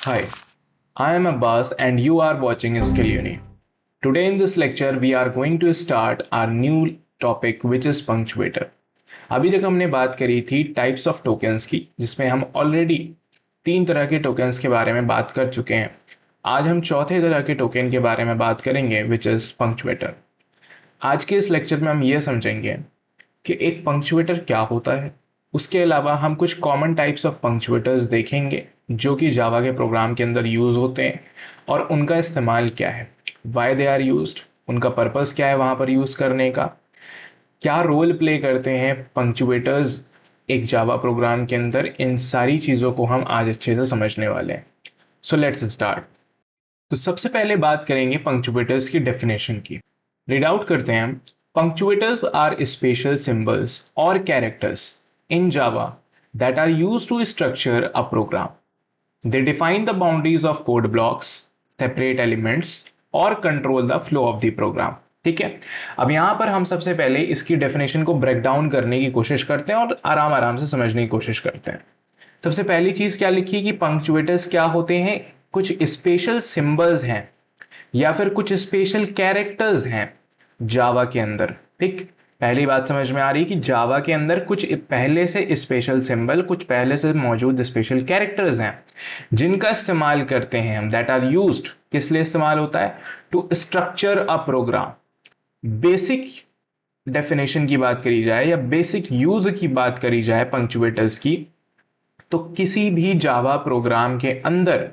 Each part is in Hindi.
Hi, I am Abbas and you are watching Skill Uni. Today in this lecture we are going to start our new topic which is punctuator. अभी तक हमने बात करी थी टाइप्स ऑफ टोकन्स की जिसमें हम ऑलरेडी तीन तरह के टोकन्स के बारे में बात कर चुके हैं। आज हम चौथे तरह के टोकन के बारे में बात करेंगे विच इज पंक्चुएटर। आज के इस लेक्चर में हम ये समझेंगे कि एक पंक्चुएटर क्या होता है। उसके अलावा हम कुछ कॉमन टाइप्स ऑफ पंक्चुएटर्स देखेंगे जो कि जावा के प्रोग्राम के अंदर यूज होते हैं और उनका इस्तेमाल क्या है, वाई दे आर यूज्ड, उनका पर्पस क्या है वहां पर यूज करने का, क्या रोल प्ले करते हैं पंक्चुएटर्स एक जावा प्रोग्राम के अंदर। इन सारी चीजों को हम आज अच्छे से समझने वाले हैं। सो लेट्स स्टार्ट। तो सबसे पहले बात करेंगे पंक्चुएटर्स की डेफिनेशन की। रीड आउट करते हैं हम। Punctuators are special symbols or characters in Java that are used to structure a program. They define the boundaries of code blocks, separate elements, और control the flow of the program. ठीक है, अब यहां पर हम सबसे पहले इसकी डेफिनेशन को ब्रेक डाउन करने की कोशिश करते हैं और आराम आराम से समझने की कोशिश करते हैं। सबसे पहली चीज क्या लिखी कि पंक्चुएटर्स क्या होते हैं, कुछ स्पेशल सिंबल्स हैं या फिर कुछ स्पेशल कैरेक्टर्स हैं जावा के अंदर। ठीक, पहली बात समझ में आ रही कि जावा के अंदर कुछ पहले से स्पेशल सिंबल, कुछ पहले से मौजूद स्पेशल कैरेक्टर्स हैं जिनका इस्तेमाल करते हैं हम। दैट आर यूज्ड, किस लिए इस्तेमाल होता है, to structure a program. Basic definition की बात करी जाए या बेसिक यूज की बात करी जाए पंक्चुएटर्स की, तो किसी भी जावा प्रोग्राम के अंदर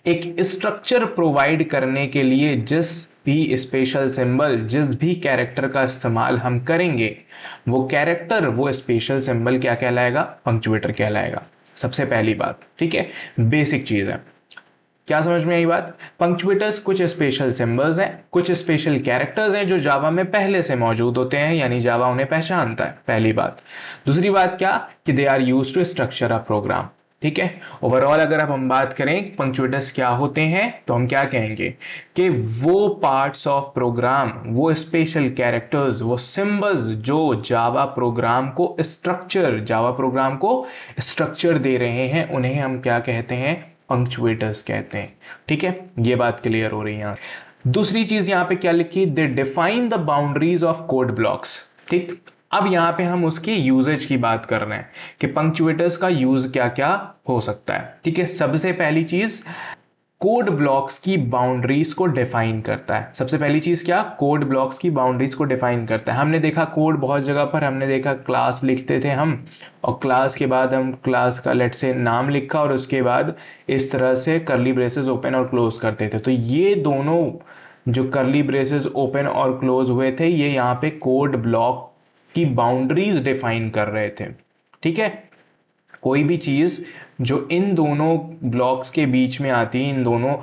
एक स्ट्रक्चर प्रोवाइड करने के लिए जिस भी स्पेशल सिंबल, जिस भी कैरेक्टर का इस्तेमाल हम करेंगे, वो कैरेक्टर, वो स्पेशल सिंबल क्या कहलाएगा, पंक्चुएटर कहलाएगा। सबसे पहली बात, ठीक है, बेसिक चीज है। क्या समझ में आई बात? पंक्चुएटर्स कुछ स्पेशल सिंबल्स हैं, कुछ स्पेशल कैरेक्टर्स हैं जो जावा में पहले से मौजूद होते हैं, यानी जावा उन्हें पहचानता है। पहली बात। दूसरी बात क्या कि they are used to structure a program. ठीक है, ओवरऑल अगर अब हम बात करें पंक्चुएटर्स क्या होते हैं तो हम क्या कहेंगे कि वो पार्ट्स ऑफ प्रोग्राम, वो स्पेशल कैरेक्टर्स, वो सिंबल्स जो जावा प्रोग्राम को स्ट्रक्चर, जावा प्रोग्राम को स्ट्रक्चर दे रहे हैं, उन्हें हम क्या कहते हैं, पंक्चुएटर्स कहते हैं। ठीक है, ये बात क्लियर हो रही है यहां। दूसरी चीज यहां पे क्या लिखी, दे define the boundaries of code blocks. ठीक, अब यहां पे हम उसके यूजेज की बात कर रहे हैं कि पंक्चुएटर्स का यूज क्या क्या हो सकता है। ठीक है, सबसे पहली चीज कोड ब्लॉक्स की बाउंड्रीज को डिफाइन करता है। सबसे पहली चीज क्या, कोड ब्लॉक्स की बाउंड्रीज को डिफाइन करता है। हमने देखा कोड बहुत जगह पर, हमने देखा क्लास लिखते थे हम, और क्लास के बाद हम क्लास का लेट से नाम लिखा और उसके बाद इस तरह से करली ब्रेसेस ओपन और क्लोज करते थे। तो ये दोनों जो करली ब्रेसेस ओपन और क्लोज हुए थे, ये यहाँ पे कोड ब्लॉक की बाउंड्रीज डिफाइन कर रहे थे। ठीक है, कोई भी चीज जो इन दोनों ब्लॉक्स के बीच में आती है, इन दोनों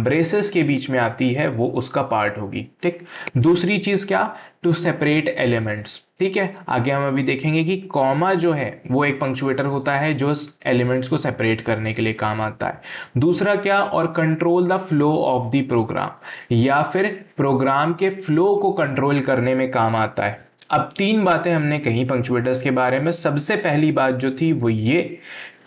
ब्रेसेस के बीच में आती है, वो उसका पार्ट होगी। ठीक, दूसरी चीज क्या, टू सेपरेट एलिमेंट्स। ठीक है, आगे हम अभी देखेंगे कि कॉमा जो है वो एक पंक्चुएटर होता है जो एलिमेंट्स को सेपरेट करने के लिए काम आता है। दूसरा क्या, और control the flow of the program, या फिर प्रोग्राम के फ्लो को कंट्रोल करने में काम आता है। अब तीन बातें हमने कही पंक्चुएटर्स के बारे में। सबसे पहली बात जो थी वो ये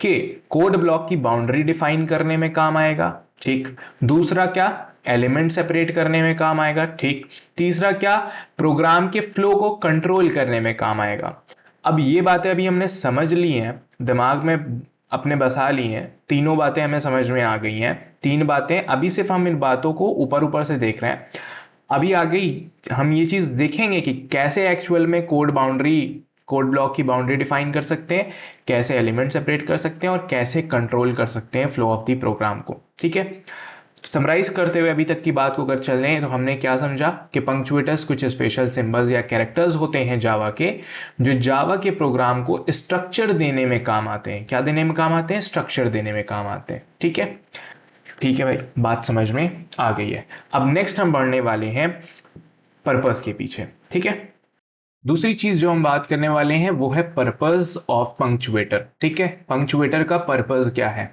कि कोड ब्लॉक की बाउंड्री डिफाइन करने में काम आएगा। ठीक, दूसरा क्या, एलिमेंट सेपरेट करने में काम आएगा। ठीक, तीसरा क्या, प्रोग्राम के फ्लो को कंट्रोल करने में काम आएगा। अब ये बातें अभी हमने समझ ली हैं, दिमाग में अपने बसा ली हैं, तीनों बातें हमें समझ में आ गई हैं। तीन बातें, अभी सिर्फ हम इन बातों को ऊपर ऊपर से देख रहे हैं। अभी आगे हम ये चीज देखेंगे कि कैसे एक्चुअल में कोड बाउंड्री, कोड ब्लॉक की बाउंड्री डिफाइन कर सकते हैं, कैसे एलिमेंट सेपरेट कर सकते हैं और कैसे कंट्रोल कर सकते हैं फ्लो ऑफ द प्रोग्राम को। ठीक है, समराइज करते हुए अभी तक की बात को अगर चल रहे हैं तो हमने क्या समझा कि पंक्चुएटर्स कुछ स्पेशल सिंबल्स या कैरेक्टर्स होते हैं जावा के, जो जावा के प्रोग्राम को स्ट्रक्चर देने में काम आते हैं। क्या देने में काम आते हैं, स्ट्रक्चर देने में काम आते हैं। ठीक है, ठीक है भाई, बात समझ में आ गई है। अब नेक्स्ट हम बढ़ने वाले हैं पर्पस के पीछे। ठीक है, दूसरी चीज जो हम बात करने वाले हैं वो है पर्पस ऑफ पंक्चुएटर। ठीक है, पंक्चुएटर का पर्पस क्या है,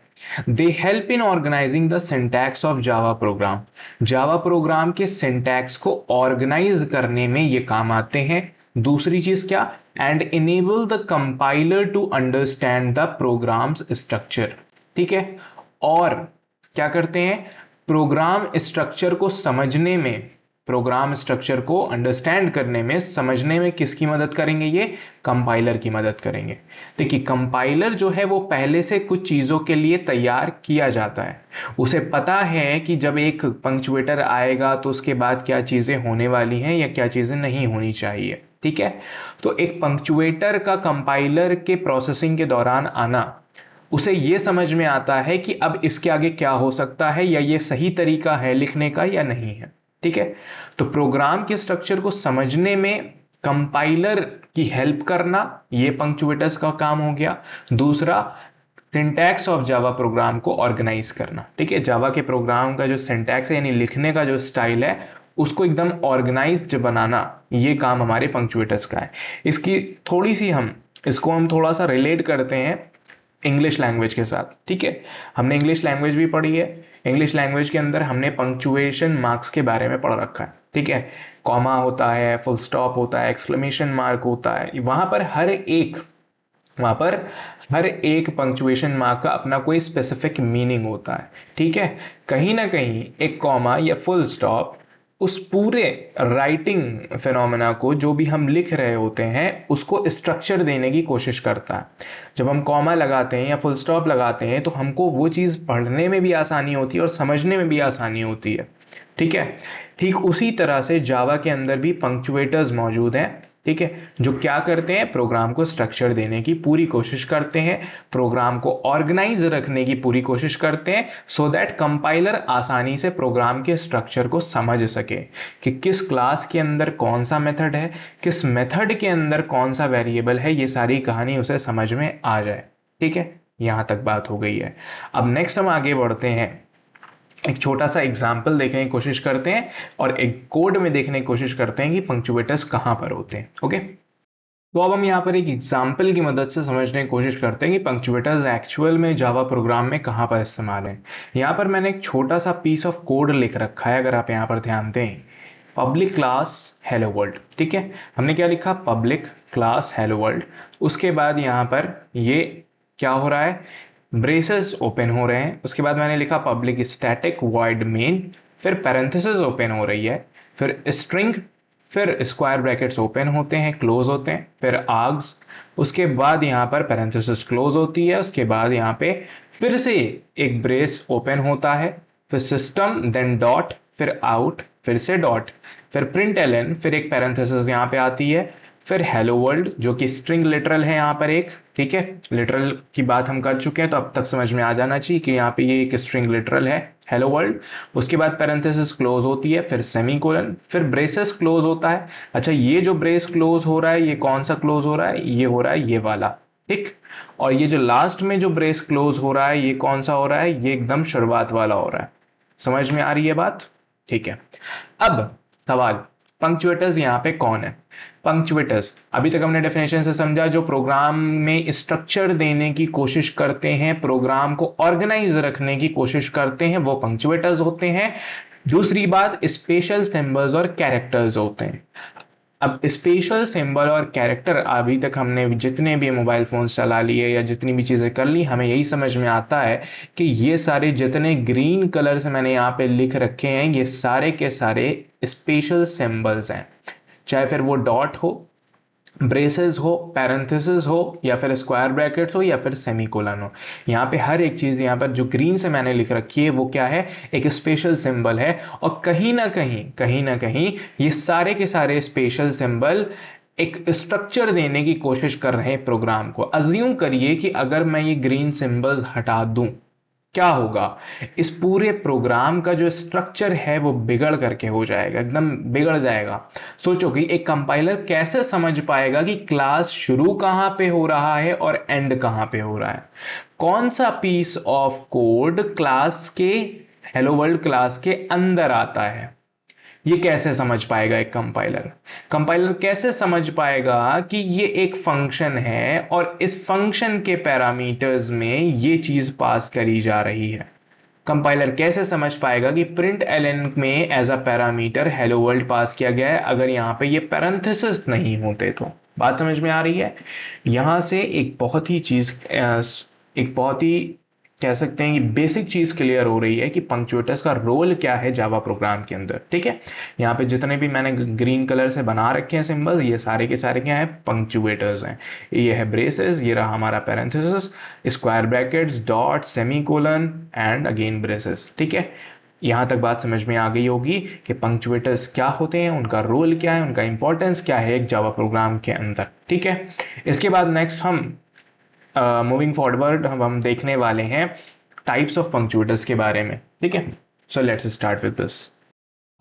they help in organizing the syntax of Java program. Java program के सिंटैक्स को ऑर्गेनाइज करने में ये काम आते हैं। दूसरी चीज क्या, and enable the compiler to understand the program's structure. ठीक है, और क्या करते हैं, प्रोग्राम स्ट्रक्चर को समझने में, प्रोग्राम स्ट्रक्चर को अंडरस्टैंड करने में, समझने में किसकी मदद करेंगे, ये कंपाइलर की मदद करेंगे। देखिए कंपाइलर जो है वो पहले से कुछ चीजों के लिए तैयार किया जाता है, उसे पता है कि जब एक पंक्चुएटर आएगा तो उसके बाद क्या चीजें होने वाली हैं या क्या चीजें नहीं होनी चाहिए, ठीक है। तो एक पंक्चुएटर का कंपाइलर के प्रोसेसिंग के दौरान आना, उसे यह समझ में आता है कि अब इसके आगे क्या हो सकता है या ये सही तरीका है लिखने का या नहीं है, ठीक है। तो प्रोग्राम के स्ट्रक्चर को समझने में कंपाइलर की हेल्प करना, ये पंक्चुएटर्स का काम हो गया। दूसरा, सिंटैक्स ऑफ जावा प्रोग्राम को ऑर्गेनाइज करना, ठीक है। जावा के प्रोग्राम का जो सिंटैक्स है यानी लिखने का जो स्टाइल है उसको एकदम ऑर्गेनाइज्ड बनाना, ये काम हमारे पंक्चुएटर्स का है। इसको हम थोड़ा सा रिलेट करते हैं इंग्लिश लैंग्वेज के साथ, ठीक है। हमने इंग्लिश लैंग्वेज भी पढ़ी है, इंग्लिश लैंग्वेज के अंदर हमने पंक्चुएशन मार्क्स के बारे में पढ़ रखा है, ठीक है। कॉमा होता है, फुल स्टॉप होता है, एक्सक्लेमेशन मार्क होता है, वहां पर हर एक पंक्चुएशन मार्क का अपना कोई स्पेसिफिक मीनिंग होता है, ठीक है। कहीं ना कहीं एक कॉमा या फुल स्टॉप उस पूरे राइटिंग फिनोमेना को, जो भी हम लिख रहे होते हैं, उसको स्ट्रक्चर देने की कोशिश करता है। जब हम कॉमा लगाते हैं या फुल स्टॉप लगाते हैं तो हमको वो चीज पढ़ने में भी आसानी होती है और समझने में भी आसानी होती है, ठीक है। ठीक उसी तरह से जावा के अंदर भी पंक्चुएटर्स मौजूद हैं, ठीक है, जो क्या करते हैं, प्रोग्राम को स्ट्रक्चर देने की पूरी कोशिश करते हैं, प्रोग्राम को ऑर्गेनाइज रखने की पूरी कोशिश करते हैं, सो दैट कंपाइलर आसानी से प्रोग्राम के स्ट्रक्चर को समझ सके कि किस क्लास के अंदर कौन सा मेथड है, किस मेथड के अंदर कौन सा वेरिएबल है, ये सारी कहानी उसे समझ में आ जाए, ठीक है। यहां तक बात हो गई है। अब नेक्स्ट हम आगे बढ़ते हैं, एक छोटा सा एग्जाम्पल देखने की कोशिश करते हैं और एक कोड में देखने की कोशिश करते हैं कि पंक्चुएटर्स कहां पर होते हैं, ओके। तो अब हम यहां पर एक एग्जाम्पल की मदद से समझने की कोशिश करते हैं कि पंक्चुएटर्स एक्चुअल में जावा प्रोग्राम में कहां पर इस्तेमाल है। यहां पर मैंने एक छोटा सा पीस ऑफ कोड लिख रखा है, अगर आप यहां पर ध्यान दें, पब्लिक क्लास हेलो वर्ल्ड, ठीक है। हमने क्या लिखा, पब्लिक क्लास हेलो वर्ल्ड। उसके बाद यहां पर ये क्या हो रहा है, ब्रेसेस ओपन हो रहे हैं। उसके बाद मैंने लिखा पब्लिक स्टैटिक वॉइड मेन, फिर पैरेंथेसिस ओपन हो रही है, फिर स्ट्रिंग, फिर स्क्वायर ब्रैकेट्स ओपन होते हैं, क्लोज होते हैं, फिर आर्ग्स। उसके बाद यहां पर पैरेंथेसिस क्लोज होती है। उसके बाद यहां पे फिर से एक ब्रेस ओपन होता है, फिर सिस्टम, देन डॉट, फिर आउट, फिर से डॉट, फिर प्रिंट एलन, फिर एक पैरेंथेसिस यहां पे आती है, फिर हेलो वर्ल्ड जो कि स्ट्रिंग लिटरल है यहां पर एक, ठीक है। लिटरल की बात हम कर चुके हैं तो अब तक समझ में आ जाना चाहिए कि यहाँ पे ये एक स्ट्रिंग लिटरल है, हेलो वर्ल्ड। उसके बाद पैरेंथेसिस क्लोज होती है, फिर सेमीकोलन, फिर ब्रेसेस क्लोज होता है। अच्छा, ये जो ब्रेस क्लोज हो रहा है ये कौन सा क्लोज हो रहा है, ये हो रहा है ये वाला, ठीक। और ये जो लास्ट में जो ब्रेस क्लोज हो रहा है ये कौन सा हो रहा है, ये एकदम शुरुआत वाला हो रहा है। समझ में आ रही है बात, ठीक है। अब सवाल, पंक्चुएटर्स यहाँ पे कौन है। पंक्चुएटर्स अभी तक हमने डेफिनेशन से समझा, जो प्रोग्राम में स्ट्रक्चर देने की कोशिश करते हैं, प्रोग्राम को ऑर्गेनाइज रखने की कोशिश करते हैं, वो पंक्चुएटर्स होते हैं। दूसरी बात, स्पेशल सिंबल्स और कैरेक्टर्स होते हैं। अब स्पेशल सिंबल और कैरेक्टर, अभी तक हमने जितने भी मोबाइल फोन चला लिए या जितनी भी चीजें कर ली, हमें यही समझ में आता है कि ये सारे जितने ग्रीन कलर से मैंने यहाँ पे लिख रखे हैं ये सारे के सारे स्पेशल सिंबल्स हैं, चाहे फिर वो डॉट हो, ब्रेसेस हो, पैरेंथेसिस हो, या फिर स्क्वायर ब्रैकेट्स हो, या फिर सेमीकोलन हो। यहाँ पे हर एक चीज यहाँ पर जो ग्रीन से मैंने लिख रखी है वो क्या है, एक स्पेशल सिंबल है। और कहीं ना कहीं ये सारे के सारे स्पेशल सिंबल एक स्ट्रक्चर देने की कोशिश कर रहे हैं प्रोग्राम को। अज्यूम करिए कि अगर मैं ये ग्रीन सिंबल्स हटा दूं, क्या होगा, इस पूरे प्रोग्राम का जो स्ट्रक्चर है वो बिगड़ करके हो जाएगा, एकदम बिगड़ जाएगा। सोचो कि एक कंपाइलर कैसे समझ पाएगा कि क्लास शुरू कहां पे हो रहा है और एंड कहां पे हो रहा है, कौन सा पीस ऑफ कोड क्लास के, हेलो वर्ल्ड क्लास के अंदर आता है। ये कैसे समझ पाएगा एक कंपाइलर, कंपाइलर कैसे समझ पाएगा कि ये एक फंक्शन है और इस फंक्शन के पैरामीटर्स में ये चीज पास करी जा रही है। कंपाइलर कैसे समझ पाएगा कि प्रिंट एलन में as a parameter hello world pass किया गया है अगर यहां पे ये पैरेंथेसिस नहीं होते तो। बात समझ में आ रही है। यहां से एक बहुत ही कह सकते हैं कि बेसिक चीज क्लियर हो रही है कि पंक्चुएटर्स का रोल क्या है जावा प्रोग्राम के अंदर। ठीक है, यहाँ पे जितने भी मैंने ग्रीन कलर से बना रखे हैं सिंबल्स, ये सारे के सारे क्या है, पंक्चुएटर्स हैं। ये है ब्रेसेस, ये रहा हमारा parenthesis, square brackets, dot, semicolon and again braces. ठीक है, यहां तक बात समझ में आ गई होगी कि पंक्चुएटर्स क्या होते हैं, उनका रोल क्या है, उनका इंपॉर्टेंस क्या है एक जावा प्रोग्राम के अंदर। ठीक है, इसके बाद नेक्स्ट हम मूविंग फॉरवर्ड हम देखने वाले हैं टाइप्स ऑफ पंक्चुएटर्स के बारे में। ठीक है, so let's start with this.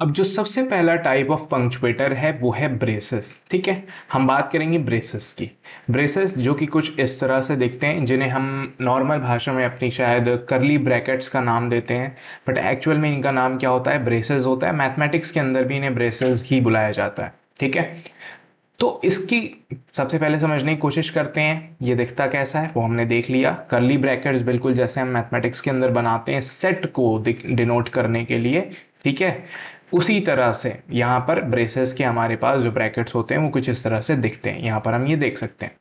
अब जो सबसे पहला टाइप ऑफ पंक्चुएटर है वो है ब्रेसेस। ठीक है, हम बात करेंगे ब्रेसेस की। ब्रेसेस जो कि कुछ इस तरह से दिखते हैं, जिन्हें हम नॉर्मल भाषा में अपनी शायद करली ब्रैकेट्स का नाम देते हैं, बट एक्चुअल में इनका नाम क्या होता है, ब्रेसेस होता है। मैथमेटिक्स के अंदर भी इन्हें ब्रेसेस ही बुलाया जाता है। ठीक है, तो इसकी सबसे पहले समझने की कोशिश करते हैं ये दिखता कैसा है, वो हमने देख लिया। करली ब्रैकेट्स बिल्कुल जैसे हम मैथमेटिक्स के अंदर बनाते हैं सेट को डिनोट करने के लिए। ठीक है, उसी तरह से यहाँ पर ब्रेसेस के हमारे पास जो ब्रैकेट्स होते हैं वो कुछ इस तरह से दिखते हैं, यहाँ पर हम ये देख सकते हैं।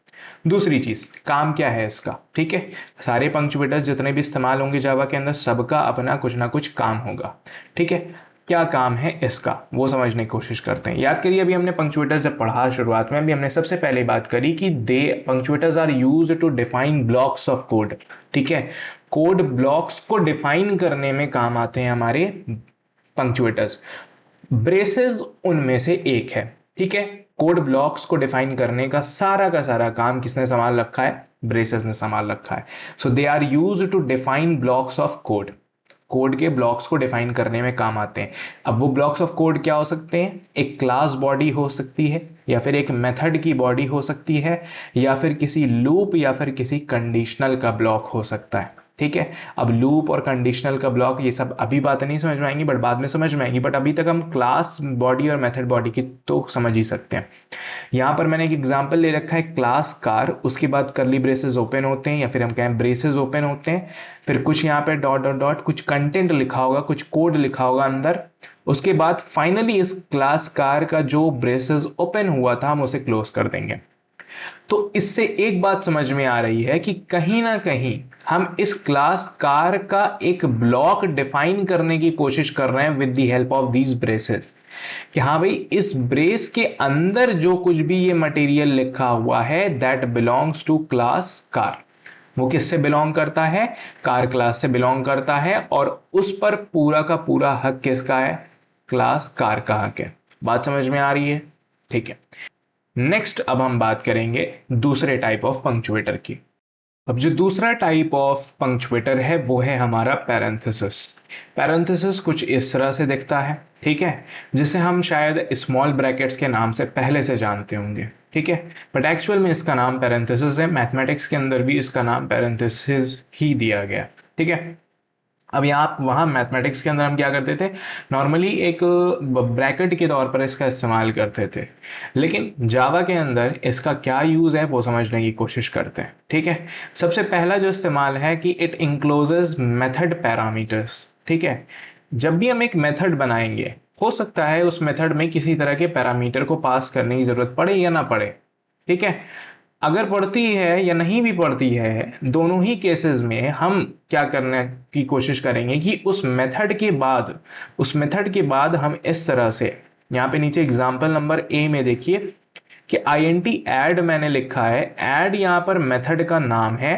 दूसरी चीज, काम क्या है इसका। ठीक है, सारे पंक्चुएटर्स जितने भी इस्तेमाल होंगे जावा के अंदर, सबका अपना कुछ ना कुछ काम होगा। ठीक है, क्या काम है इसका वो समझने की कोशिश करते हैं। याद करिए, अभी हमने पंक्चुएटर्स जब पढ़ा शुरुआत में, अभी हमने सबसे पहले बात करी कि they punctuators are used to define blocks of code. ठीक है, कोड ब्लॉक्स को डिफाइन करने में काम आते हैं हमारे पंक्चुएटर्स। ब्रेसेस उनमें से एक है। ठीक है, कोड ब्लॉक्स को डिफाइन करने का सारा काम किसने संभाल रखा है, ब्रेसेस ने संभाल रखा है। So they are used to define blocks of code. Code के ब्लॉक्स को डिफाइन करने में काम आते हैं। अब वो ब्लॉक्स ऑफ कोड क्या हो सकते हैं, एक क्लास बॉडी हो सकती है, या फिर एक मेथड की बॉडी हो सकती है, या फिर किसी लूप या फिर किसी कंडीशनल का ब्लॉक हो सकता है। ठीक है, अब लूप और कंडीशनल का ब्लॉक ये सब अभी बातें नहीं समझ में आएंगी, बट बाद में समझ में आएंगी। बट अभी तक हम क्लास बॉडी और मेथड बॉडी की तो समझ ही सकते हैं। यहां पर मैंने एक एग्जांपल ले रखा है, क्लास कार, उसके बाद करली ब्रेसेस ओपन होते हैं, या फिर हम कहें ब्रेसेस ओपन होते हैं, फिर कुछ यहाँ पे डॉट डॉट डॉट कुछ कंटेंट लिखा होगा, कुछ कोड लिखा होगा अंदर। उसके बाद फाइनली इस क्लास कार का जो ब्रेसेस ओपन हुआ था हम उसे क्लोज कर देंगे। तो इससे एक बात समझ में आ रही है कि कहीं ना कहीं हम इस क्लास कार का एक ब्लॉक डिफाइन करने की कोशिश कर रहे हैं with the help of these braces, कि हाँ भाई इस ब्रेस के अंदर जो कुछ भी ये मटेरियल लिखा हुआ है that belongs to class car. वो किससे बिलोंग करता है, कार क्लास से बिलोंग करता है, और उस पर पूरा का पूरा हक किसका है, क्लास कार का हक है। बात समझ में आ रही है। ठीक है, नेक्स्ट अब हम बात करेंगे दूसरे टाइप ऑफ पंक्चुएटर की। अब जो दूसरा टाइप ऑफ पंक्चुएटर है वो है हमारा पैरेंथेसिस। पैरेंथेसिस कुछ इस तरह से दिखता है। ठीक है, जिसे हम शायद स्मॉल ब्रैकेट्स के नाम से पहले से जानते होंगे। ठीक है, बट एक्चुअल में इसका नाम पैरेंथेसिस है। मैथमेटिक्स के अंदर भी इसका नाम पैरेंथेसिस ही दिया गया। ठीक है, अब यहाँ वहां मैथमेटिक्स के अंदर हम क्या करते थे, नॉर्मली एक ब्रैकेट के तौर पर इसका इस्तेमाल करते थे, लेकिन जावा के अंदर इसका क्या यूज है वो समझने की कोशिश करते हैं। ठीक है, सबसे पहला जो इस्तेमाल है कि इट इंक्लोजेस मेथड पैरामीटर्स। ठीक है, जब भी हम एक मेथड बनाएंगे, हो सकता है उस मेथड में किसी तरह के पैरामीटर को पास करने की जरूरत पड़े या ना पड़े। ठीक है, अगर पड़ती है या नहीं भी पड़ती है, दोनों ही केसेस में हम क्या करने की कोशिश करेंगे कि उस मेथड के बाद हम इस तरह से, यहां पे नीचे एग्जांपल नंबर ए में देखिए कि int ऐड मैंने लिखा है। ऐड यहां पर मेथड का नाम है।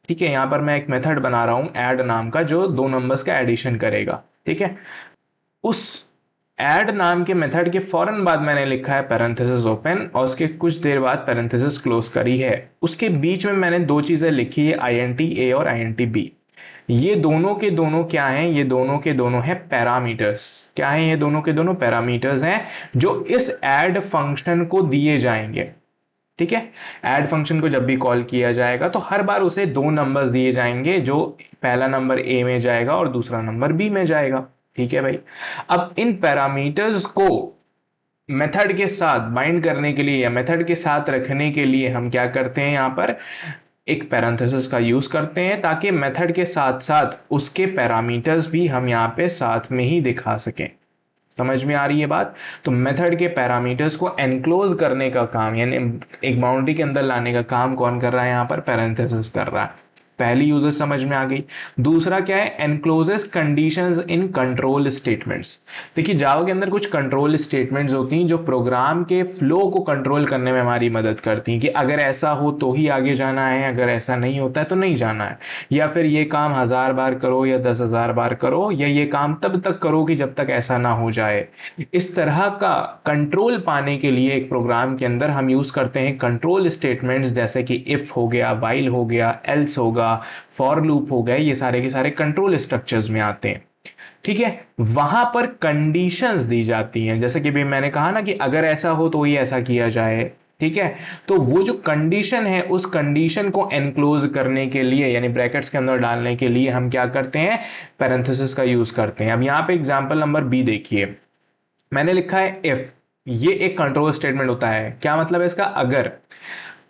ठीक है, यहां पर मैं एक मेथड बना रहा हूं ऐड नाम का, जो दो नंबर्स का एडिशन करेगा। ठीक है, उस ऐड नाम के मेथड के फौरन बाद मैंने लिखा है पैरेंथेसिस ओपन, और उसके कुछ देर बाद पैरेंथेसिस क्लोज करी है। उसके बीच में मैंने दो चीजें लिखी है, int a और int b। ये दोनों के दोनों क्या हैं, ये दोनों के दोनों हैं पैरामीटर्स। क्या है, ये दोनों के दोनों पैरामीटर्स हैं जो इस ऐड फंक्शन को दिए जाएंगे। ठीक है, ऐड फंक्शन को जब भी कॉल किया जाएगा तो हर बार उसे दो नंबर्स दिए जाएंगे, जो पहला नंबर a में जाएगा और दूसरा नंबर b में जाएगा। ठीक है भाई, अब इन पैरामीटर्स को मेथड के साथ बाइंड करने के लिए या मेथड के साथ रखने के लिए हम क्या करते हैं, यहां पर एक पैरेंथेसिस का यूज करते हैं, ताकि मेथड के साथ साथ उसके पैरामीटर्स भी हम यहां पे साथ में ही दिखा सकें। समझ में आ रही है बात। तो मेथड के पैरामीटर्स को एनक्लोज करने का काम, यानी एक बाउंड्री के अंदर लाने का काम कौन कर रहा है, यहां पर पैरेंथेसिस कर रहा है। पहली यूजेस समझ में आ गई। दूसरा क्या है, encloses conditions in control statements. देखिए जावा के अंदर कुछ कंट्रोल स्टेटमेंट्स होती हैं जो प्रोग्राम के फ्लो को कंट्रोल करने में हमारी मदद करती हैं कि अगर ऐसा हो तो ही आगे जाना है, अगर ऐसा नहीं होता है तो नहीं जाना है, या फिर ये काम 1000 बार करो या 10,000 बार करो, या ये काम तब तक करो कि जब तक ऐसा ना हो जाए। इस तरह का कंट्रोल पाने के लिए एक प्रोग्राम के अंदर हम यूज करते हैं कंट्रोल स्टेटमेंट्स, जैसे कि इफ हो गया, वाइल हो गया, एल्स होगा, फॉर लूप हो गए, ये सारे के सारे कंट्रोल स्ट्रक्चर्स में आते हैं। ठीक है, वहां पर कंडीशंस दी जाती हैं, जैसे कि भी मैंने कहा ना कि अगर ऐसा हो तो ही ऐसा किया जाए। ठीक है, तो वो जो कंडीशन है उस कंडीशन को एनक्लोज करने के लिए यानी ब्रैकेट्स के अंदर डालने के लिए हम क्या करते हैं, पैरेंथेसिस का यूज करते हैं। अब यहां पे एग्जांपल नंबर बी देखिए, मैंने लिखा है इफ, ये एक कंट्रोल स्टेटमेंट होता है। क्या मतलब है इसका, अगर।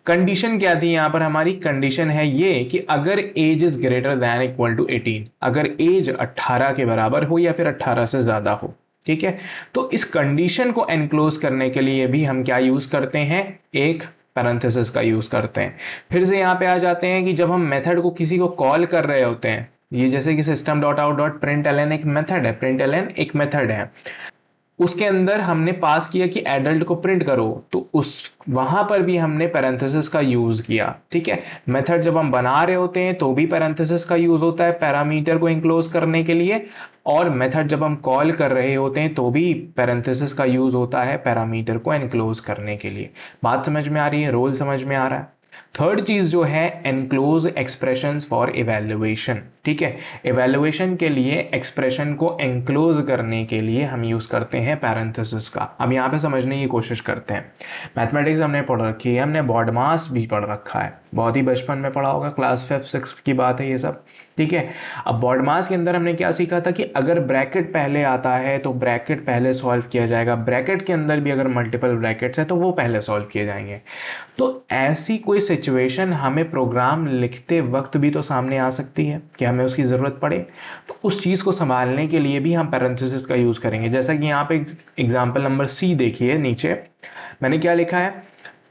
कंडीशन क्या थी यहां पर, हमारी कंडीशन है ये कि अगर age is greater than equal to 18, अगर एज 18 के बराबर हो या फिर 18 से ज्यादा हो। ठीक है, तो इस कंडीशन को एनक्लोज करने के लिए भी हम क्या यूज करते हैं, एक पैरेंथेसिस का यूज करते हैं। फिर से यहां पे आ जाते हैं कि जब हम मेथड को किसी को कॉल कर रहे होते हैं, ये जैसे कि system dot out dot print L एक मेथड है, प्रिंट एल एक मेथड है, उसके अंदर हमने पास किया कि एडल्ट को प्रिंट करो, तो उस वहां पर भी हमने पैरेंथेसिस का यूज किया। ठीक है, मेथड जब हम बना रहे होते हैं तो भी पैरेंथेसिस का यूज होता है पैरामीटर को इंक्लोज करने के लिए, और मेथड जब हम कॉल कर रहे होते हैं तो भी पैरेंथेसिस का यूज होता है पैरामीटर को एनक्लोज करने के लिए। बात समझ में आ रही है, रोल समझ में आ रहा है। थर्ड चीज जो है, एनक्लोज एक्सप्रेशंस फॉर इवैल्यूएशन। ठीक है, इवैल्यूएशन के लिए एक्सप्रेशन को एनक्लोज करने के लिए हम यूज करते हैं पैरेंथेसिस का। अब यहां पे समझने की कोशिश करते हैं। मैथमेटिक्स हमने पढ़ रखी है, हमने बॉडमास भी पढ़ रखा है, बहुत ही बचपन में पढ़ा होगा, क्लास 5-6 की बात है ये सब। ठीक है, अब बॉडमास के अंदर हमने क्या सीखा था कि अगर ब्रैकेट पहले आता है तो ब्रैकेट पहले सॉल्व किया जाएगा, ब्रैकेट के अंदर भी अगर मल्टीपल ब्रैकेट्स है तो वो पहले सॉल्व किए जाएंगे। तो ऐसी कोई सिचुएशन हमें प्रोग्राम लिखते वक्त भी तो सामने आ सकती है कि हमें उसकी जरूरत पड़े, तो उस चीज को संभालने के लिए भी हम पैरेंथेसिस का यूज करेंगे। जैसा कि यहाँ पे एग्जांपल नंबर सी देखिए, नीचे मैंने क्या लिखा है,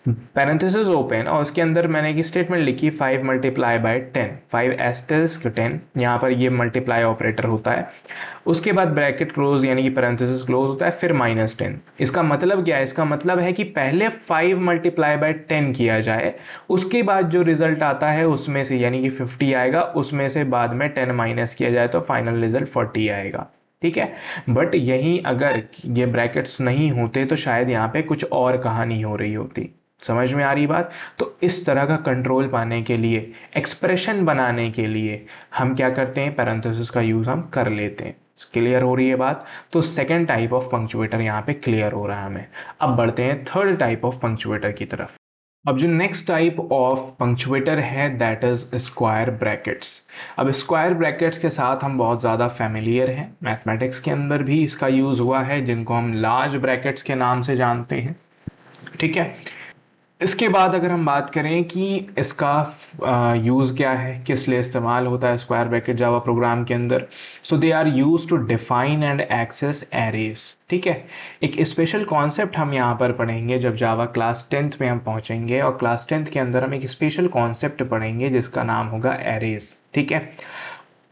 पैरेंथेसिस ओपन, और उसके अंदर मैंने एक स्टेटमेंट लिखी 5 मल्टीप्लाई बाय 10, 5 एस्टेरिस्क 10, यहाँ पर ये मल्टीप्लाई ऑपरेटर होता है, उसके बाद ब्रैकेट क्लोज यानी कि पैरेंथेसिस क्लोज होता है, फिर -10। इसका मतलब क्या है, इसका मतलब है कि पहले 5 मल्टीप्लाई बाय 10 किया जाए, उसके बाद जो रिजल्ट आता है उसमें से यानी कि 50 आएगा, उसमें से बाद में 10 माइनस किया जाए तो फाइनल रिजल्ट 40 आएगा। ठीक है, बट यही अगर ये ब्रैकेट्स नहीं होते तो शायद यहाँ पे कुछ और कहानी हो रही होती। समझ में आ रही बात। तो इस तरह का कंट्रोल पाने के लिए, एक्सप्रेशन बनाने के लिए हम क्या करते हैं, पैरेंथेसिस का यूज हम कर लेते हैं। क्लियर हो रही है बात। तो सेकंड टाइप ऑफ पंक्चुएटर यहाँ पे क्लियर हो रहा है हमें। अब बढ़ते हैं थर्ड टाइप ऑफ पंक्चुएटर की तरफ। अब जो नेक्स्ट टाइप ऑफ पंक्चुएटर है दैट इज स्क्वायर ब्रैकेट्स। अब स्क्वायर ब्रैकेट्स के साथ हम बहुत ज़्यादा फैमिलियर हैं, मैथमेटिक्स के अंदर भी इसका यूज हुआ है, जिनको हम लार्ज ब्रैकेट्स के नाम से जानते हैं। ठीक है, इसके बाद अगर हम बात करें कि इसका यूज़ क्या है, किस लिए इस्तेमाल होता है स्क्वायर ब्रैकेट जावा प्रोग्राम के अंदर, so they are use to define and access arrays. ठीक है, एक स्पेशल कॉन्सेप्ट हम यहाँ पर पढ़ेंगे जब जावा क्लास 10th में हम पहुंचेंगे, और क्लास 10th के अंदर हम एक स्पेशल कॉन्सेप्ट पढ़ेंगे जिसका नाम होगा एरेज। ठीक है,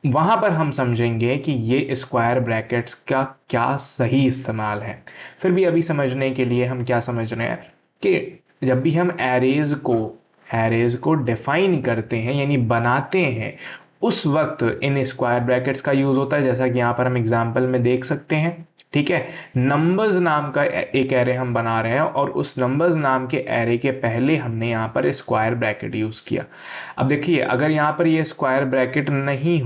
वहां पर हम समझेंगे कि ये स्क्वायर ब्रैकेट्स का क्या सही इस्तेमाल है। फिर भी अभी समझने के लिए हम क्या समझ रहे हैं कि जब भी हम एरेज को डिफाइन करते हैं यानी बनाते हैं, उस वक्त इन स्क्वायर ब्रैकेट्स का यूज होता है, जैसा कि यहां पर हम एग्जांपल में देख सकते हैं। ठीक है, नंबर्स नाम का एक एरे हम बना रहे हैं, और उस नंबर्स नाम के एरे के पहले हमने यहां पर स्क्वायर ब्रैकेट यूज किया। अब देखिए, अगर यहां पर ये स्क्वायर ब्रैकेट नहीं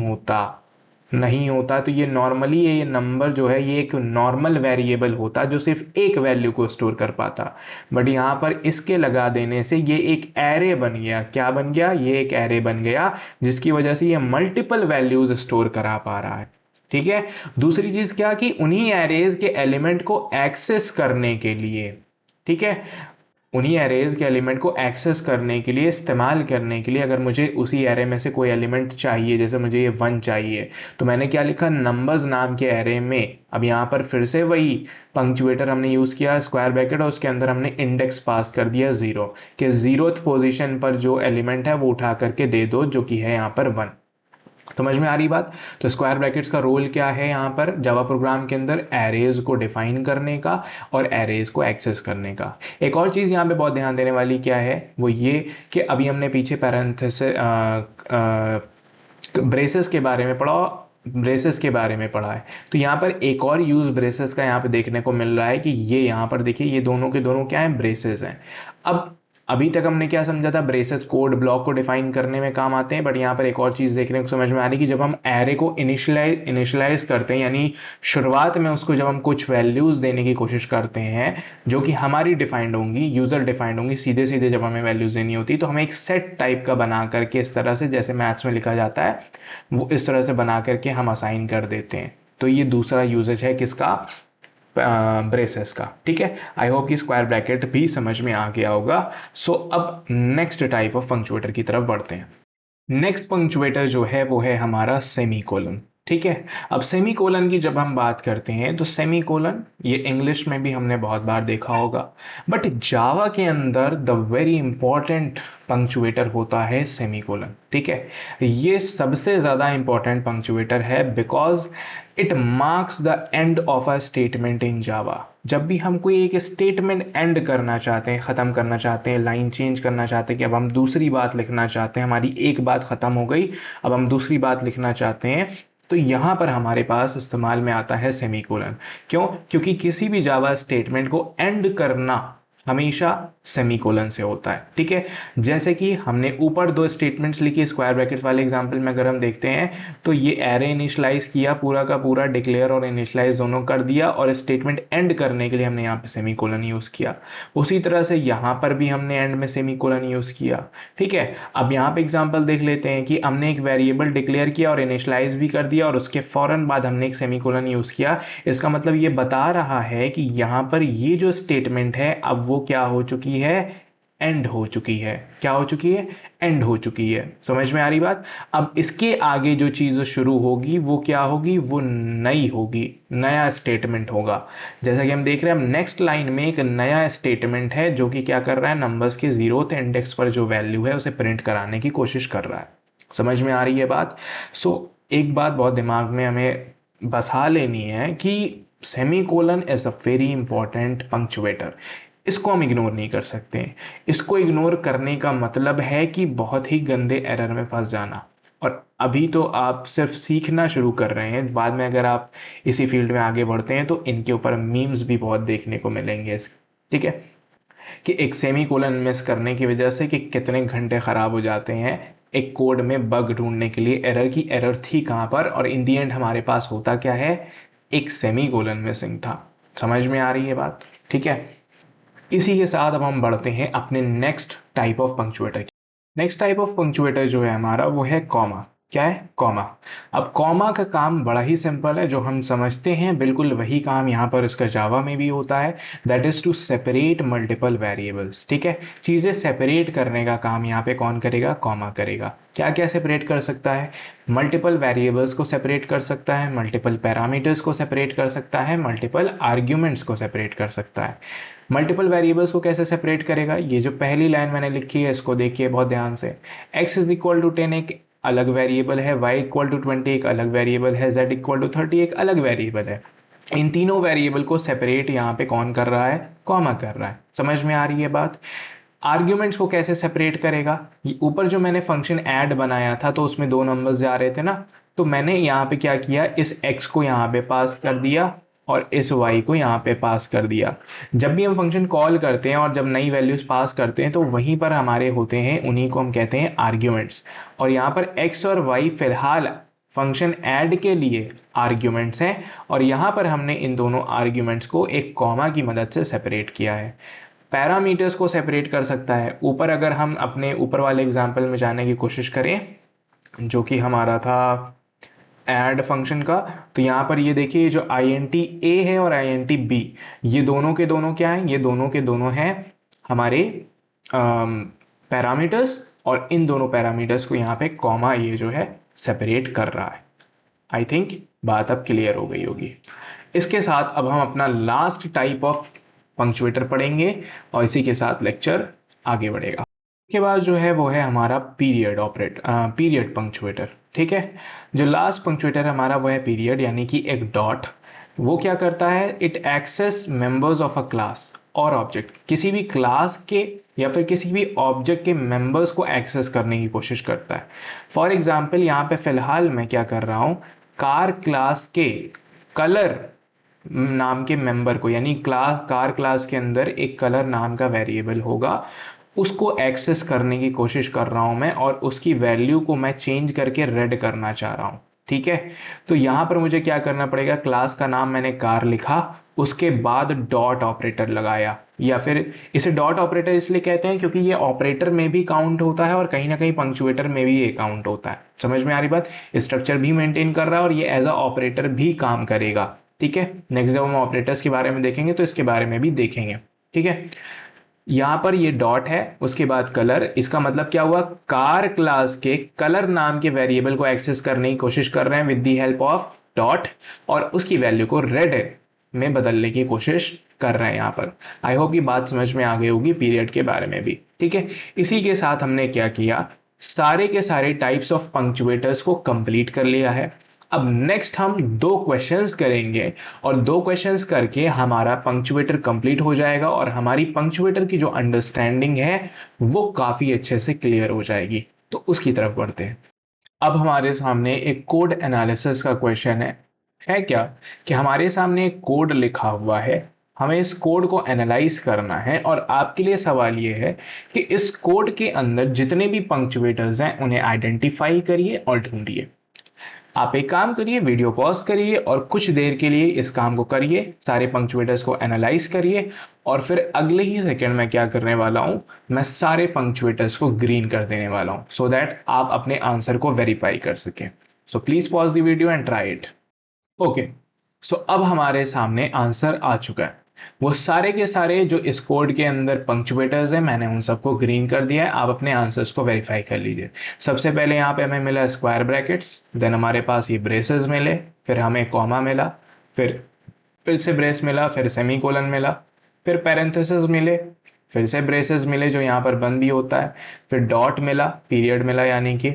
होता तो ये नॉर्मली ये नंबर जो है ये एक नॉर्मल वेरिएबल होता जो सिर्फ एक वैल्यू को स्टोर कर पाता, बट यहां पर इसके लगा देने से ये एक एरे बन गया। क्या बन गया, ये एक एरे बन गया, जिसकी वजह से ये मल्टीपल वैल्यूज स्टोर करा पा रहा है। ठीक है, दूसरी चीज क्या कि उन्हीं एरेज के एलिमेंट को एक्सेस करने के लिए, ठीक है, उन्हीं एरेज के एलिमेंट को एक्सेस करने के लिए, इस्तेमाल करने के लिए, अगर मुझे उसी एरे में से कोई एलिमेंट चाहिए, जैसे मुझे ये 1 चाहिए, तो मैंने क्या लिखा, नंबर्स नाम के एरे में। अब यहाँ पर फिर से वही पंक्चुएटर हमने यूज किया, स्क्वायर ब्रैकेट, और उसके अंदर हमने इंडेक्स पास कर दिया 0, कि 0th पोजीशन पर जो एलिमेंट है वो उठा करके दे दो, जो कि है यहाँ पर 1। समझ में आ रही बात? तो स्क्वायर ब्रैकेट्स का रोल क्या है यहाँ पर जावा प्रोग्राम के अंदर, एरेज को डिफाइन करने का और एरेज को एक्सेस करने का। एक और चीज यहाँ पे बहुत ध्यान देने वाली क्या है, वो ये कि अभी हमने पीछे पैरेंथेसिस ब्रेसेस के बारे में पढ़ा, ब्रेसेस के बारे में पढ़ा है। तो यहाँ पर एक और यूज ब्रेसेस का यहाँ पे देखने को मिल रहा है कि ये यहाँ पर देखिए, ये दोनों के दोनों क्या है, ब्रेसेस हैं। अब अभी तक हमने क्या समझा था, ब्रेसेस कोड ब्लॉक को डिफाइन करने में काम आते हैं, बट यहाँ पर एक और चीज देखने को समझ में आ रही है कि जब हम एरे को इनिशियलाइज करते हैं, यानी शुरुआत में उसको जब हम कुछ वैल्यूज देने की कोशिश करते हैं जो कि हमारी डिफाइंड होंगी, यूजर डिफाइंड होंगी, सीधे सीधे जब हमें वैल्यूज देनी होती, तो हमें एक सेट टाइप का बना करके, इस तरह से जैसे मैथ्स में लिखा जाता है, वो इस तरह से बना करके हम असाइन कर देते हैं। तो ये दूसरा यूजेज है किसका, ब्रेसेस का। ठीक है, आई होप कि स्क्वायर ब्रैकेट भी समझ में आ गया होगा। सो अब नेक्स्ट टाइप ऑफ पंक्चुएटर की तरफ बढ़ते हैं। नेक्स्ट पंक्चुएटर जो है वो है हमारा सेमीकोलन। ठीक है, अब सेमीकोलन की जब हम बात करते हैं तो सेमीकोलन ये इंग्लिश में भी हमने बहुत बार देखा होगा, बट जावा के अंदर द वेरी इंपॉर्टेंट पंक्चुएटर होता है सेमीकोलन। ठीक है, ये सबसे ज्यादा इंपॉर्टेंट पंक्चुएटर है because it marks the end of a statement in Java. जब भी हम कोई एक स्टेटमेंट एंड करना चाहते हैं, खत्म करना चाहते हैं, लाइन चेंज करना चाहते हैं, कि अब हम दूसरी बात लिखना चाहते हैं, हमारी एक बात खत्म हो गई, अब हम दूसरी बात लिखना चाहते हैं, तो यहां पर हमारे पास इस्तेमाल में आता है सेमीकोलन। क्यों? क्योंकि किसी भी जावा स्टेटमेंट को एंड करना हमेशा सेमीकोलन से होता है। ठीक है, जैसे कि हमने ऊपर दो स्टेटमेंट्स लिखी स्क्वायर ब्रैकेट वाले एग्जांपल में, अगर हम देखते हैं तो ये एरे इनिशियलाइज किया, पूरा का पूरा डिक्लेयर और इनिशियलाइज दोनों कर दिया, और स्टेटमेंट एंड करने के लिए हमने यहाँ पे सेमीकोलन यूज किया। उसी तरह से यहाँ पर भी हमने एंड में सेमीकोलन यूज किया। ठीक है, अब यहाँ पे एग्जांपल देख लेते हैं कि हमने एक वेरिएबल डिक्लेयर किया और इनिशियलाइज भी कर दिया, और उसके फौरन बाद हमने एक सेमीकोलन यूज किया। इसका मतलब ये बता रहा है कि यहाँ पर ये जो स्टेटमेंट है, अब वो क्या हो चुकी है, एंड हो चुकी है। क्या हो चुकी है? एंड हो चुकी है। समझ में आ रही बात? अब इसके आगे जो चीज शुरू होगी वो क्या होगी, वो नई होगी, नया स्टेटमेंट होगा। जैसा कि हम देख रहे हैं, हम नेक्स्ट लाइन में एक नया स्टेटमेंट है जो कि क्या कर रहा है, नंबर्स के 0th इंडेक्स पर जो वैल्यू है उसे प्रिंट कराने की कोशिश कर रहा है। समझ में आ रही है बात? एक बात बहुत दिमाग में हमें बसा लेनी है कि semicolon is a very important punctuator. इसको हम इग्नोर नहीं कर सकते। इसको इग्नोर करने का मतलब है कि बहुत ही गंदे एरर में फंस जाना। और अभी तो आप सिर्फ सीखना शुरू कर रहे हैं, बाद में अगर आप इसी फील्ड में आगे बढ़ते हैं तो इनके ऊपर मीम्स भी बहुत देखने को मिलेंगे। ठीक है, कि एक सेमी कोलन मिस करने की वजह से कि कितने घंटे खराब हो जाते हैं एक कोड में बग ढूंढने के लिए, एरर की एरर थी कहां पर, और इन दी एंड हमारे पास होता क्या है, एक सेमी कोलन मिसिंग था। समझ में आ रही है बात? ठीक है, इसी के साथ अब हम बढ़ते हैं अपने नेक्स्ट टाइप ऑफ पंक्चुएटर की। नेक्स्ट टाइप ऑफ पंक्चुएटर जो है हमारा वो है कॉमा। क्या है? कॉमा। अब कॉमा का काम बड़ा ही सिंपल है, जो हम समझते हैं बिल्कुल वही काम यहाँ पर इसका जावा में भी होता है, that is to separate multiple variables. ठीक है, चीजें सेपरेट करने का काम यहाँ पे कौन करेगा? कॉमा करेगा। क्या क्या सेपरेट कर सकता है? मल्टीपल वेरिएबल्स को सेपरेट कर सकता है, मल्टीपल पैरामीटर्स को सेपरेट कर सकता है, मल्टीपल आर्ग्यूमेंट्स को सेपरेट कर सकता है। मल्टीपल वेरिएबल्स को कैसे सेपरेट करेगा? ये जो पहली लाइन मैंने लिखी है इसको देखिए बहुत ध्यान से। x इज इक्वल टू 10 एक अलग वेरिएबल है, y इक्वल टू 20 एक अलग वेरिएबल है, z इक्वल टू 30 एक अलग वेरिएबल है। इन तीनों वेरिएबल को सेपरेट यहाँ पे कौन कर रहा है? कॉमा कर रहा है। समझ में आ रही है बात? आर्ग्यूमेंट्स को कैसे सेपरेट करेगा? ऊपर जो मैंने फंक्शन ऐड बनाया था तो उसमें दो नंबर्स जा रहे थे ना, तो मैंने यहाँ पे क्या किया, इस x को यहाँ पे पास कर दिया और इस y को यहाँ पे पास कर दिया। जब भी हम फंक्शन कॉल करते हैं और जब नई वैल्यूज पास करते हैं तो वहीं पर हमारे होते हैं, उन्हीं को हम कहते हैं आर्ग्यूमेंट्स। और यहाँ पर x और y फिलहाल फंक्शन ऐड के लिए आर्ग्यूमेंट्स हैं, और यहाँ पर हमने इन दोनों आर्ग्यूमेंट्स को एक कॉमा की मदद से सेपरेट किया है। पैरामीटर्स को सेपरेट कर सकता है। ऊपर अगर हम अपने ऊपर वाले एग्जाम्पल में जाने की कोशिश करें जो कि हमारा था ऐड फंक्शन का, तो यहां पर ये देखिए जो INT A है और INT B, ये दोनों के दोनों क्या है? ये दोनों के दोनों हैं हमारे पैरामीटर्स, और इन दोनों पैरामीटर्स को यहाँ पे कॉमा ये जो है सेपरेट कर रहा है। आई थिंक बात अब क्लियर हो गई होगी। इसके साथ अब हम अपना लास्ट टाइप ऑफ पंक्चुएटर पढ़ेंगे और इसी के साथ लेक्चर आगे बढ़ेगा। के बाद जो है वो है हमारा पीरियड पंक्चुएटर। ठीक है, जो लास्ट पंक्चुएटर हमारा वो है पीरियड, यानी कि एक डॉट। वो क्या करता है, it access members of a class और ऑब्जेक्ट, किसी भी क्लास के या फिर किसी भी ऑब्जेक्ट के मेंबर्स को एक्सेस करने की कोशिश करता है। फॉर एग्जाम्पल यहाँ पे फिलहाल मैं क्या कर रहा हूं, कार क्लास के कलर नाम के मेंबर को, यानी कार क्लास के अंदर एक कलर नाम का वेरिएबल होगा, उसको एक्सेस करने की कोशिश कर रहा हूं मैं, और उसकी वैल्यू को मैं चेंज करके रेड करना चाह रहा हूं। ठीक है, तो यहां पर मुझे क्या करना पड़ेगा, क्लास का नाम मैंने कार लिखा, उसके बाद डॉट ऑपरेटर लगाया, या फिर इसे डॉट ऑपरेटर इसलिए कहते हैं क्योंकि ये ऑपरेटर में भी काउंट होता है और कहीं ना कहीं पंक्चुएटर में भी ये काउंट होता है। समझ में आ रही बात, स्ट्रक्चर भी मेंटेन कर रहा है और ये एज अ ऑपरेटर भी काम करेगा। ठीक है, नेक्स्ट जब हम ऑपरेटर्स के बारे में देखेंगे तो इसके बारे में भी देखेंगे। ठीक है, यहां पर ये डॉट है, उसके बाद कलर, इसका मतलब क्या हुआ, कार क्लास के कलर नाम के वेरिएबल को एक्सेस करने की कोशिश कर रहे हैं with the help of dot, और उसकी वैल्यू को रेड में बदलने की कोशिश कर रहे हैं यहां पर। आई होप की बात समझ में आ गई होगी पीरियड के बारे में भी। ठीक है, इसी के साथ हमने क्या किया, सारे के सारे टाइप्स ऑफ पंक्चुएटर्स को कंप्लीट कर लिया है। अब नेक्स्ट हम दो क्वेश्चंस करेंगे, और दो क्वेश्चंस करके हमारा पंक्चुएटर कंप्लीट हो जाएगा और हमारी पंक्चुएटर की जो अंडरस्टैंडिंग है वो काफी अच्छे से क्लियर हो जाएगी। तो उसकी तरफ बढ़ते हैं। अब हमारे सामने एक कोड एनालिसिस का क्वेश्चन है क्या, कि हमारे सामने एक कोड लिखा हुआ है, हमें इस कोड को एनालाइज करना है, और आपके लिए सवाल यह है कि इस कोड के अंदर जितने भी पंक्चुएटर्स हैं उन्हें आइडेंटिफाई करिए और ढूंढिए। आप एक काम करिए, वीडियो पॉज करिए और कुछ देर के लिए इस काम को करिए, सारे पंक्चुएटर्स को एनालाइज करिए, और फिर अगले ही सेकंड में क्या करने वाला हूं, मैं सारे पंक्चुएटर्स को ग्रीन कर देने वाला हूं, सो दैट आप अपने आंसर को वेरीफाई कर सकें। So please pause the video and try it. Okay, so अब हमारे सामने आंसर आ चुका है। वो सारे के सारे जो इस कोड के अंदर पंक्चुएटर्स हैं, मैंने उन सबको ग्रीन कर दिया है। आप अपने आंसर्स को वेरीफाई कर लीजिए। सबसे पहले यहाँ पे हमें मिला स्क्वायर ब्रैकेट्स, देन हमारे पास ये ब्रेसेस मिले, फिर हमें कॉमा मिला, फिर से ब्रेस मिला, फिर सेमीकोलन मिला, फिर पैरेंथेसिस मिले, फिर से ब्रेसेस मिले जो यहाँ पर बंद भी होता है, फिर डॉट मिला, पीरियड मिला यानी कि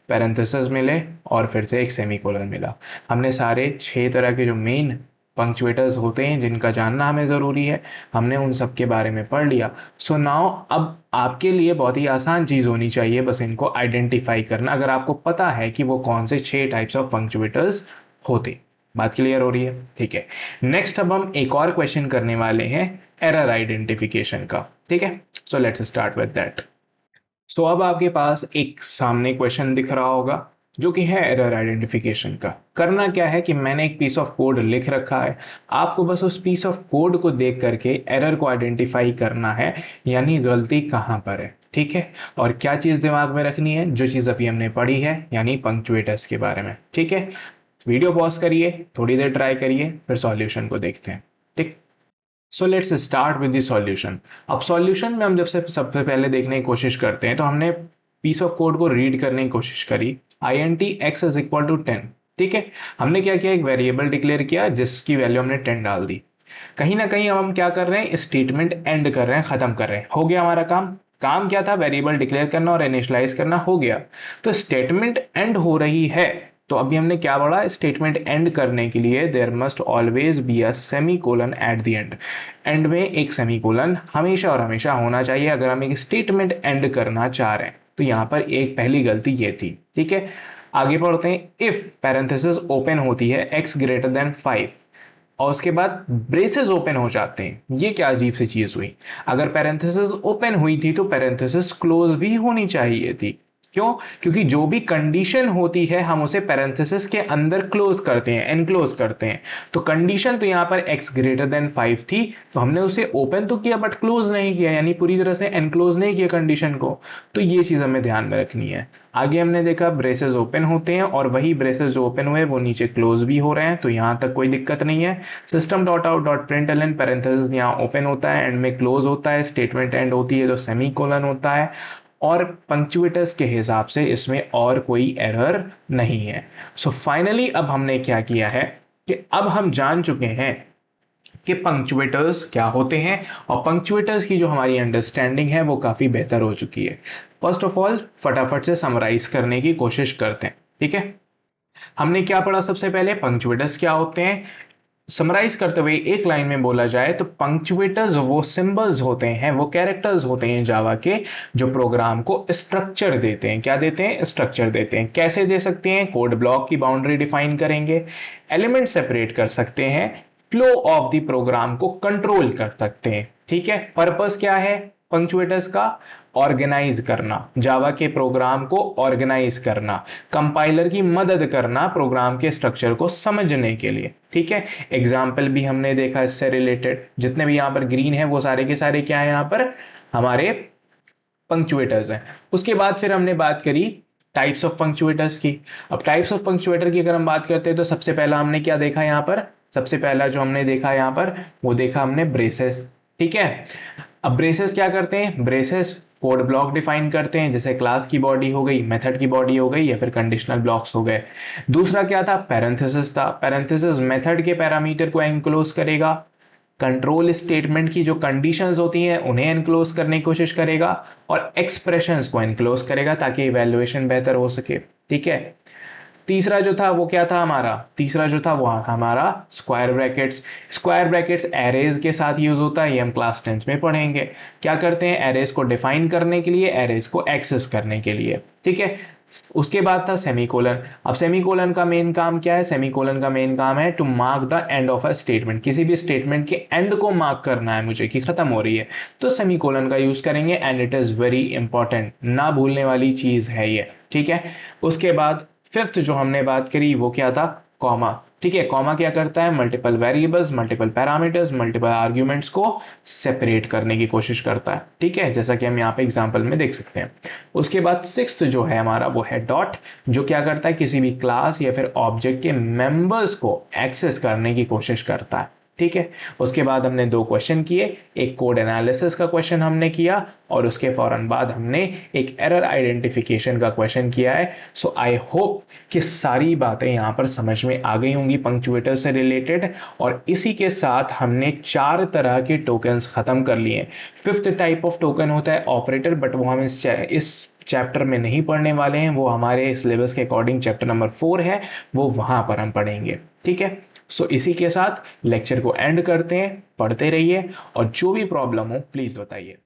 पैरेंथेसिस मिले, और फिर से एक सेमीकोलन मिला। हमने सारे 6 तरह के जो मेन पंक्चुएटर्स होते हैं जिनका जानना हमें जरूरी है, हमने उन सब के बारे में पढ़ लिया। सो नाउ अब आपके लिए बहुत ही आसान चीज होनी चाहिए, बस इनको आइडेंटिफाई करना, अगर आपको पता है कि वो कौन से 6 टाइप्स ऑफ पंक्चुएटर्स होते। बात क्लियर हो रही है? ठीक है, नेक्स्ट अब हम एक और क्वेश्चन करने वाले हैं एरर आइडेंटिफिकेशन का। ठीक है, so let's start with that. So अब आपके पास एक सामने क्वेश्चन दिख रहा होगा जो कि है एरर आइडेंटिफिकेशन का। करना क्या है कि मैंने एक पीस ऑफ कोड लिख रखा है, आपको बस उस पीस ऑफ कोड को देख करके एरर को आइडेंटिफाई करना है, यानी गलती कहां पर है। ठीक है, और क्या चीज दिमाग में रखनी है, जो चीज अभी हमने पढ़ी है, यानी पंक्चुएटर्स के बारे में। ठीक है, वीडियो पॉज करिए, थोड़ी देर ट्राई करिए, फिर सॉल्यूशन को देखते हैं। ठीक, सो let's start with the solution. अब सॉल्यूशन में हम जब से सबसे पहले देखने की कोशिश करते हैं तो हमने पीस ऑफ कोड को रीड करने की कोशिश करी, int x is equal to 10। ठीक है, हमने क्या किया, एक वेरिएबल डिक्लेयर किया जिसकी वैल्यू हमने 10 डाल दी। कहीं ना कहीं अब हम क्या कर रहे हैं, स्टेटमेंट एंड कर रहे हैं, खत्म कर रहे हैं। हो गया हमारा काम। काम क्या था, वेरिएबल डिक्लेयर करना और इनिशियलाइज करना, हो गया। तो स्टेटमेंट एंड हो रही है, तो अभी हमने क्या पढ़ा, स्टेटमेंट एंड करने के लिए there must always be a semicolon at the end. End में एक सेमीकोलन हमेशा और हमेशा होना चाहिए अगर हम एक स्टेटमेंट एंड करना चाह रहे हैं। तो यहां पर एक पहली गलती ये थी। ठीक है, आगे पढ़ते हैं। इफ पैरेंथेसिस ओपन होती है x ग्रेटर देन 5 और उसके बाद ब्रेसेस ओपन हो जाते हैं, ये क्या अजीब सी चीज हुई। अगर पैरेंथेसिस ओपन हुई थी तो पैरेंथेसिस क्लोज भी होनी चाहिए थी। क्यों? क्योंकि जो भी कंडीशन होती है हम उसे पैरेंथेसिस के अंदर क्लोज करते हैं, एनक्लोज करते हैं। तो कंडीशन तो यहां पर x ग्रेटर देन 5 थी, तो हमने उसे ओपन तो किया बट क्लोज नहीं किया, यानी पूरी तरह से एनक्लोज नहीं किया कंडीशन को। तो ये चीज हमें ध्यान में रखनी है। आगे हमने देखा ब्रेसेस ओपन होते हैं और वही ब्रेसेस जो ओपन हुए वो नीचे क्लोज भी हो रहे हैं, तो यहां तक कोई दिक्कत नहीं है। System dot out dot println parenthesis यहाँ ओपन होता है, एंड में क्लोज होता है, स्टेटमेंट एंड होती है तो सेमीकोलन होता है, और पंक्चुएटर्स के हिसाब से इसमें और कोई एरर नहीं है। सो फाइनली अब हमने क्या किया है कि अब हम जान चुके हैं कि पंक्चुएटर्स क्या होते हैं, और पंक्चुएटर्स की जो हमारी अंडरस्टैंडिंग है वो काफी बेहतर हो चुकी है। फर्स्ट ऑफ ऑल फटाफट से समराइज करने की कोशिश करते हैं, ठीक है। हमने क्या पढ़ा? सबसे पहले पंक्चुएटर्स क्या होते हैं। समराइज करते हुए एक लाइन में बोला जाए तो पंक्चुएटर्स वो सिंबल्स होते हैं, वो कैरेक्टर्स होते हैं जावा के, जो प्रोग्राम को स्ट्रक्चर देते हैं। क्या देते हैं? स्ट्रक्चर देते हैं। कैसे दे सकते हैं? कोड ब्लॉक की बाउंड्री डिफाइन करेंगे, एलिमेंट सेपरेट कर सकते हैं, फ्लो ऑफ द प्रोग्राम को कंट्रोल कर सकते हैं, ठीक है। पर्पस क्या है पंक्चुएटर्स का? ऑर्गेनाइज करना, जावा के प्रोग्राम को ऑर्गेनाइज करना, कंपाइलर की मदद करना प्रोग्राम के स्ट्रक्चर को समझने के लिए, ठीक है। एग्जाम्पल भी हमने देखा इससे रिलेटेड, जितने भी यहां पर ग्रीन है वो सारे के सारे क्या है यहां पर? हमारे पंक्चुएटर्स हैं। उसके बाद फिर हमने बात करी टाइप्स ऑफ पंक्चुएटर्स की। अब टाइप्स ऑफ पंक्चुएटर की अगर हम बात करते हैं तो सबसे पहला हमने क्या देखा यहां पर? सबसे पहला जो हमने देखा यहां पर वो देखा हमने ब्रेसेस, ठीक है। अब ब्रेसेस क्या करते हैं? ब्रेसेस कोड ब्लॉक डिफाइन करते हैं, जैसे क्लास की बॉडी हो गई, मेथड की बॉडी हो गई, या फिर कंडीशनल ब्लॉक्स हो गए। दूसरा क्या था? पैरेंथेसिस था। पैरेंथेसिस मेथड के पैरामीटर को एनक्लोज करेगा, कंट्रोल स्टेटमेंट की जो कंडीशंस होती हैं उन्हें एनक्लोज करने की कोशिश करेगा, और एक्सप्रेशंस को एनक्लोज करेगा ताकि इवैल्यूएशन बेहतर हो सके, ठीक है। तीसरा जो था वो क्या था हमारा? तीसरा जो था वो हमारा square brackets. Square brackets arrays के साथ यूज होता है, ये हम क्लास 10 में पढ़ेंगे। क्या करते हैं? एरेज को डिफाइन करने के लिए, एरेज को एक्सेस करने के लिए, ठीक है। उसके बाद था सेमीकोलन। अब सेमीकोलन का मेन काम क्या है? सेमीकोलन का मेन काम है to mark the end of a statement. किसी भी स्टेटमेंट के एंड को मार्क करना है मुझे कि खत्म हो रही है, तो सेमीकोलन का यूज करेंगे, and it is very important, ना भूलने वाली चीज है ये, ठीक है। उसके बाद फिफ्थ जो हमने बात करी वो क्या था? कॉमा, ठीक है। कॉमा क्या करता है? Multiple variables, multiple parameters, multiple arguments को सेपरेट करने की कोशिश करता है, ठीक है, जैसा कि हम यहाँ पे एग्जांपल में देख सकते हैं। उसके बाद सिक्स्थ जो है हमारा वो है डॉट, जो क्या करता है? किसी भी क्लास या फिर ऑब्जेक्ट के मेंबर्स को एक्सेस करने की कोशिश करता है, ठीक है। उसके बाद हमने दो क्वेश्चन किए, एक कोड एनालिसिस का क्वेश्चन हमने किया, और उसके फौरन बाद हमने एक एरर आइडेंटिफिकेशन का क्वेश्चन किया है। सो आई होप कि सारी बातें यहां पर समझ में आ गई होंगी पंक्चुएटर से रिलेटेड, और इसी के साथ हमने 4 तरह के टोकन्स खत्म कर लिए। फिफ्थ टाइप ऑफ टोकन होता है ऑपरेटर, बट वो हम इस चैप्टर में नहीं पढ़ने वाले हैं, वो हमारे सिलेबस के अकॉर्डिंग चैप्टर नंबर 4 है, वो वहां पर हम पढ़ेंगे, ठीक है। सो इसी के साथ लेक्चर को एंड करते हैं। पढ़ते रहिए, और जो भी प्रॉब्लम हो प्लीज बताइए।